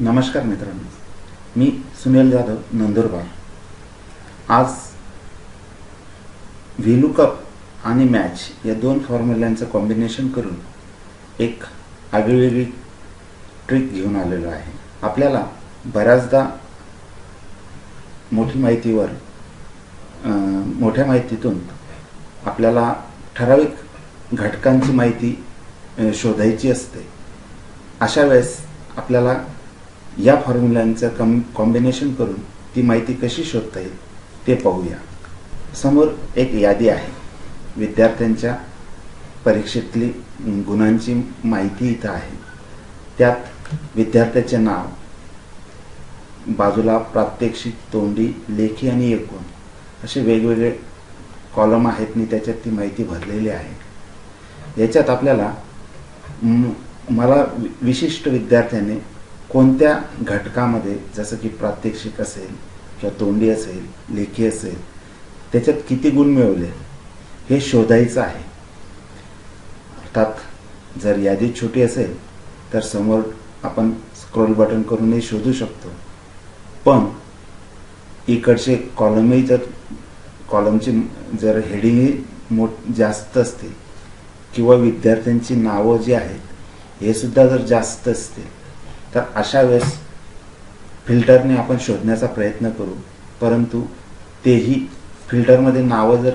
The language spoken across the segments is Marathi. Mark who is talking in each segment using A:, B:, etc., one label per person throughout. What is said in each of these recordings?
A: नमस्कार मित्रांनो, मी सुनील जाधव, नंदुरबार. आज व्हीलुकअप आणि मॅच या दोन फॉर्म्युल्यांचं कॉम्बिनेशन करून एक आगळीवेगळी ट्रिक घेऊन आलेलो आहे. आपल्याला बऱ्याचदा मोठ्या माहितीतून आपल्याला ठराविक घटकांची माहिती शोधायची असते. अशा वेळेस आपल्याला या फॉर्म्युल्यांचं कॉम्बिनेशन करून ती माहिती कशी शोधता येईल ते पाहूया. समोर एक यादी आहे. विद्यार्थ्यांच्या परीक्षेतली गुणांची माहिती इथं आहे. त्यात विद्यार्थ्याचे नाव, बाजूला प्रात्यक्षिक, तोंडी, लेखी आणि एकूण असे वेगवेगळे कॉलम आहेत आणि त्याच्यात ती माहिती भरलेली आहे. याच्यात आपल्याला मला विशिष्ट विद्यार्थ्याने कोणत्या घटकामध्ये, जसं की प्रात्यक्षिक असेल किंवा तोंडी असेल, लेखी असेल, त्याच्यात किती गुण मिळवले हे शोधायचं आहे. अर्थात जर यादी छोटी असेल तर समोर आपण स्क्रोल बटन करूनही शोधू शकतो. पण इकडचे कॉलमची जर हेडिंग जास्त असतील किंवा विद्यार्थ्यांची नावं जी आहेत हे सुद्धा जर जास्त असतील तर अशा वेळेस फिल्टरने आपण शोधण्याचा प्रयत्न करू. परंतु तेही फिल्टरमध्ये नावं जर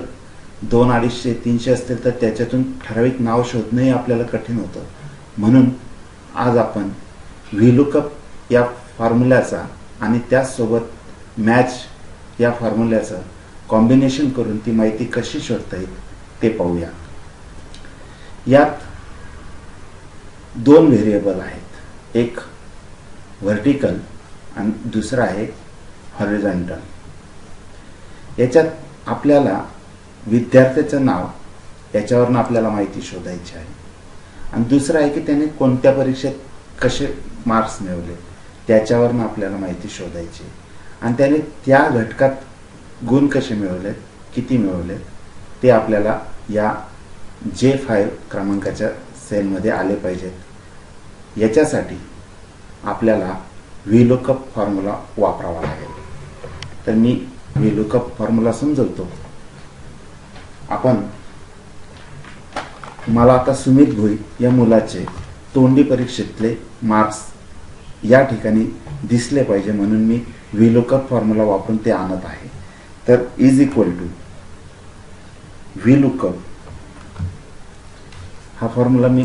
A: 200, 250, 300 असतील तर त्याच्यातून ठराविक नाव शोधणंही आपल्याला कठीण होतं. म्हणून आज आपण व्हीलुकअप या फॉर्म्युल्याचा आणि त्याचसोबत मॅच या फॉर्म्युल्याचं कॉम्बिनेशन करून ती माहिती कशी शोधता येईल ते पाहूया. यात दोन व्हेरिएबल आहेत. एक व्हर्टिकल आणि दुसरा आहे हॉरिझॉन्टल. याच्यात आपल्याला विद्यार्थ्याचं नाव, याच्यावरनं आपल्याला माहिती शोधायची आहे. आणि दुसरं आहे की त्याने कोणत्या परीक्षेत कसे मार्क्स मिळवले त्याच्यावरनं आपल्याला माहिती शोधायची. आणि त्याने त्या घटकात गुण कसे मिळवले, किती मिळवले ते आपल्याला या J5 क्रमांकाच्या सेलमध्ये आले पाहिजेत. याच्यासाठी आपल्याला व्हीलुकअप फॉर्म्युला वापरावा लागेल. तर मी व्हीलुकअप फॉर्म्युला समजवतो. मला आता सुमित भोई या मुलाचे तोंडी परीक्षेतले मार्क्स या ठिकाणी दिसले पाहिजे म्हणून मी व्हीलुकअप फॉर्म्युला वापरून ते आणत आहे. तर इज इक्वल टू व्हीलुकअप हा फॉर्म्युला मी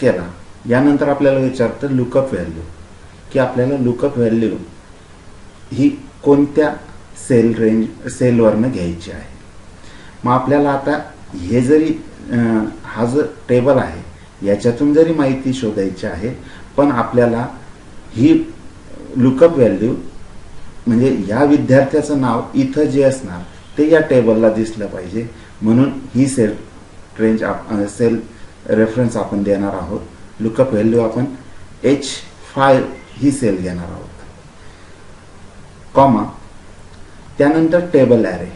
A: केला. यानंतर आपल्याला विचारतं लुकअप व्हॅल्यू, की आपल्याला लुकअप व्हॅल्यू ही कोणत्या सेलवरनं घ्यायची आहे. मग आपल्याला आता हे जरी हा जो टेबल आहे याच्यातून जरी माहिती शोधायची आहे, पण आपल्याला ही लुकअप व्हॅल्यू म्हणजे या विद्यार्थ्याचं नाव इथं जे असणार ते या टेबलला दिसलं पाहिजे. म्हणून ही सेल रेफरन्स आपण देणार आहोत. लुकअप व्हॅल्यू आपण H5 ही सेल घेणार आहोत, कॉमा, त्यानंतर टेबल ॲरे.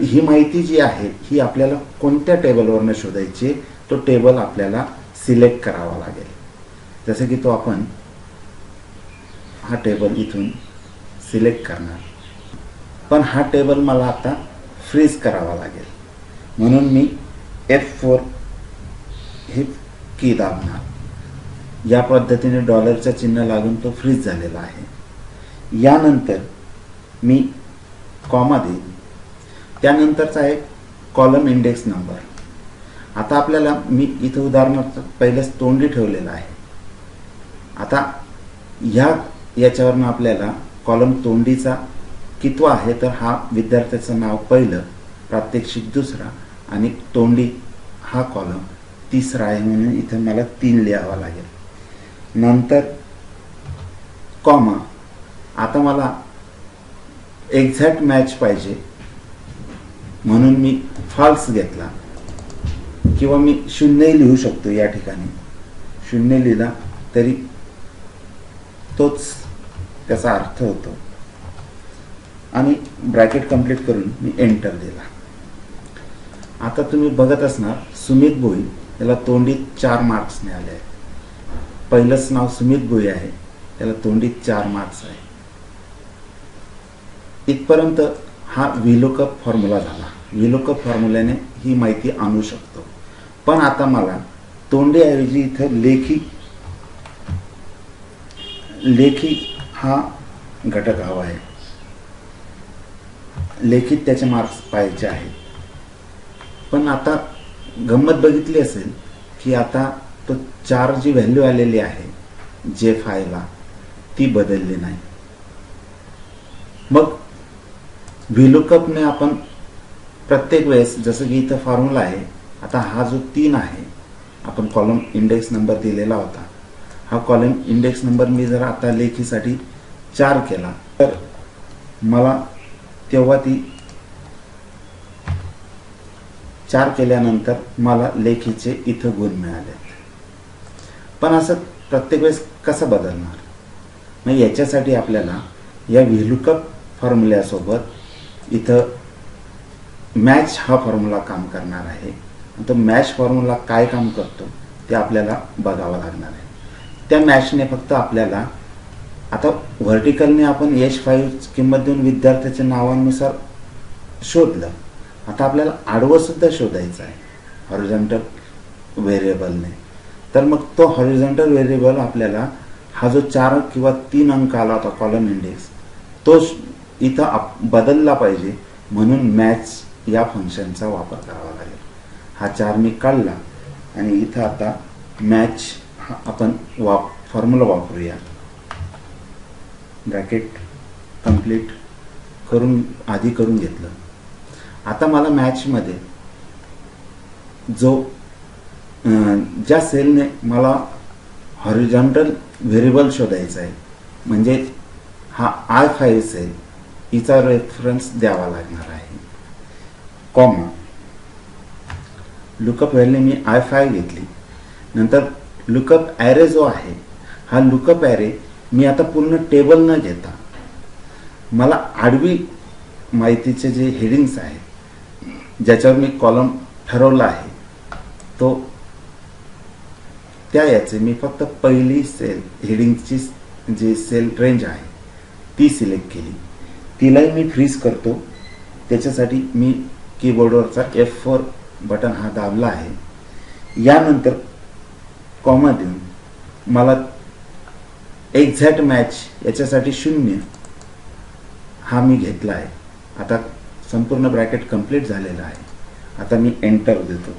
A: ही माहिती जी आहे ही आपल्याला कोणत्या टेबलवरनं शोधायची, तो टेबल आपल्याला सिलेक्ट करावा लागेल. जसं की तो आपण हा टेबल इथून सिलेक्ट करणार. पण हा टेबल मला आता फ्रीज करावा लागेल म्हणून मी F4 हे की दाबणार. या पद्धतीने डॉलरचं चिन्ह लागून तो फ्रीज झालेला आहे. यानंतर मी कॉमा देईन. त्यानंतरचा आहे कॉलम इंडेक्स नंबर. आता आपल्याला मी इथं उदाहरणार्थ पहिलेच तोंडी ठेवलेला आहे. आता याच्यावरनं आपल्याला कॉलम तोंडीचा कितवा आहे तर हा विद्यार्थ्याचं नाव पहिलं, प्रात्यक्षिक दुसरा आणि तोंडी हा कॉलम तिसरा आहे म्हणून इथं मला 3 लिहावा लागेल. नंतर कॉमा. आता मला एक्झॅक्ट मॅच पाहिजे म्हणून मी फॉल्स घेतला, किंवा मी 0 लिहू शकतो. या ठिकाणी 0 लिहिला तरी तोच त्याचा अर्थ होतो. आणि ब्रॅकेट कंप्लीट करून मी एंटर दिला. आता तुम्ही बघत असणार सुमित भोई याला तोंडीत 4 मार्क्स मिळाले आहेत. पहिलंच नाव सुमित भुई आहे, त्याला तोंडी 4 मार्क्स आहे. इथपर्यंत हा व्हीलुकअप फॉर्म्युला झाला. व्हीलुकअप फॉर्म्युल्याने ही माहिती आणू शकतो. पण आता मला तोंडीऐवजी इथं लेखी हा घटक हवा आहे. लेखित त्याचे मार्क्स पाहायचे आहेत. पण आता गंमत बघितली असेल की आता तो 4 जी व्हॅल्यू आलेली आहे J5 ला ती बदलली नाही. मग व्हीलुकअपने आपण प्रत्येक वेळेस, जसं की इथं फॉर्म्युला आहे, आता हा जो 3 आहे, आपण कॉलम इंडेक्स नंबर दिलेला होता, हा कॉलम इंडेक्स नंबर मी जर आता लेखीसाठी 4 केला तर मला तेव्हा ती 4 केल्यानंतर मला लेखीचे इथं गुण मिळाले. पण असं प्रत्येक वेळेस कसं बदलणार? मग याच्यासाठी आपल्याला या व्हीलुकअप फॉर्म्युल्यासोबत इथं मॅच हा फॉर्म्युला काम करणार आहे. तो मॅच फॉर्म्युला काय काम करतो ते आपल्याला बघावं लागणार आहे. त्या मॅचने फक्त आपल्याला आता व्हर्टिकलने आपण H5 किंमत देऊन विद्यार्थ्याच्या नावानुसार शोधलं. आता आपल्याला आडवं सुद्धा शोधायचं आहे हॉरिझॉन्टल व्हेरिएबलने. तर मग तो हॉरिझॉन्टल व्हेरिएबल आपल्याला हा जो 4 किंवा 3 अंक आला होता कॉलम इंडेक्स, तो इथं बदलला पाहिजे. म्हणून मॅच या फंक्शनचा वापर करावा लागेल. हा 4 मी काढला आणि इथं आता मॅच हा आपण फॉर्म्युला वापरूया. ब्रॅकेट कंप्लीट आधी करून घेतलं. आता मला मॅचमध्ये जो ज्या सेलने मला हॉरिझॉन्टल व्हेरिएबल शोधायचा आहे, म्हणजे हा I5 सेल, हिचा रेफरन्स द्यावा लागणार आहे. कॉमा लुकअप व्हॅल्यू मी I5 घेतली. नंतर लुकअप ॲरे जो आहे, हा लुकअप ॲरे मी आता पूर्ण टेबल न घेता मला आडवी माहितीचे जे हेडिंग्स आहेत ज्याच्यावर मी कॉलम ठरवला आहे, तो त्या याचे मी फक्त पहिली सेल हेडिंगची जी सेल रेंज आहे ती सिलेक्ट केली. तिलाही मी फ्रीज करतो. त्याच्यासाठी मी कीबोर्डवरचा F4 बटन हा दाबला आहे. यानंतर कॉमा देऊन मला एक्झॅक्ट मॅच याच्यासाठी 0 हा मी घेतला आहे. आता संपूर्ण ब्रॅकेट कंप्लीट झालेला आहे. आता मी एंटर देतो.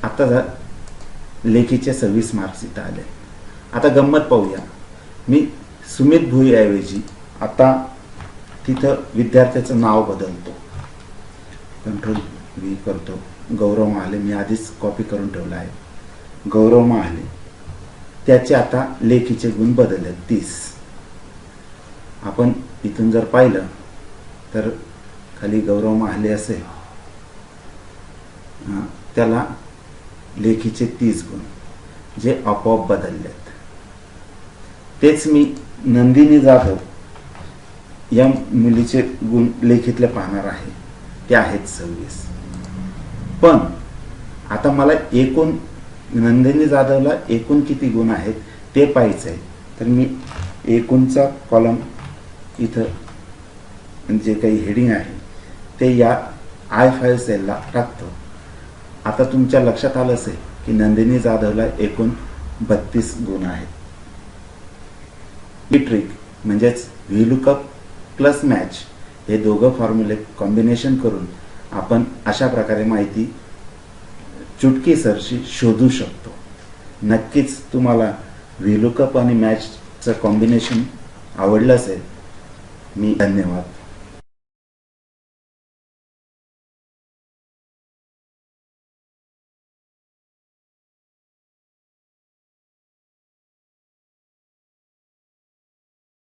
A: आता लेखीचे 26 मार्क्स इथं आले. आता गंमत पाहूया. मी सुमित भुई ऐवजी आता तिथं विद्यार्थ्याचं नाव बदलतो. Ctrl+V करतो. गौरव महाले मी आधीच कॉपी करून ठेवला आहे. गौरव महाले, त्याचे आता लेखीचे गुण बदलले 30. आपण इथून जर पाहिलं तर खाली गौरव महाले असेल, त्याला लेखीचे 30 गुण जे आपोआप बदललेत. तेच मी नंदिनी जाधव या मुलीचे गुण लेखीतले पाहणार आहे. ते आहेत 26. पण आता मला एकूण नंदिनी जाधवला एकूण किती गुण आहेत ते पाहायचं आहे. तर मी एकूणचा कॉलम इथं जे काही हेडिंग आहे ते या I5 सेलला टाकतो. आता तुमच्या लक्षात आलं असेल की नंदिनी जाधवला एकूण 32 गुण आहेत. ही ट्रिक म्हणजेच व्हीलुकअप प्लस मॅच हे दोघं फॉर्म्युले कॉम्बिनेशन करून आपण अशा प्रकारे माहिती चुटकीसरशी शोधू शकतो. नक्कीच तुम्हाला व्हीलुकअप आणि मॅचचं कॉम्बिनेशन आवडलं असेल. धन्यवाद.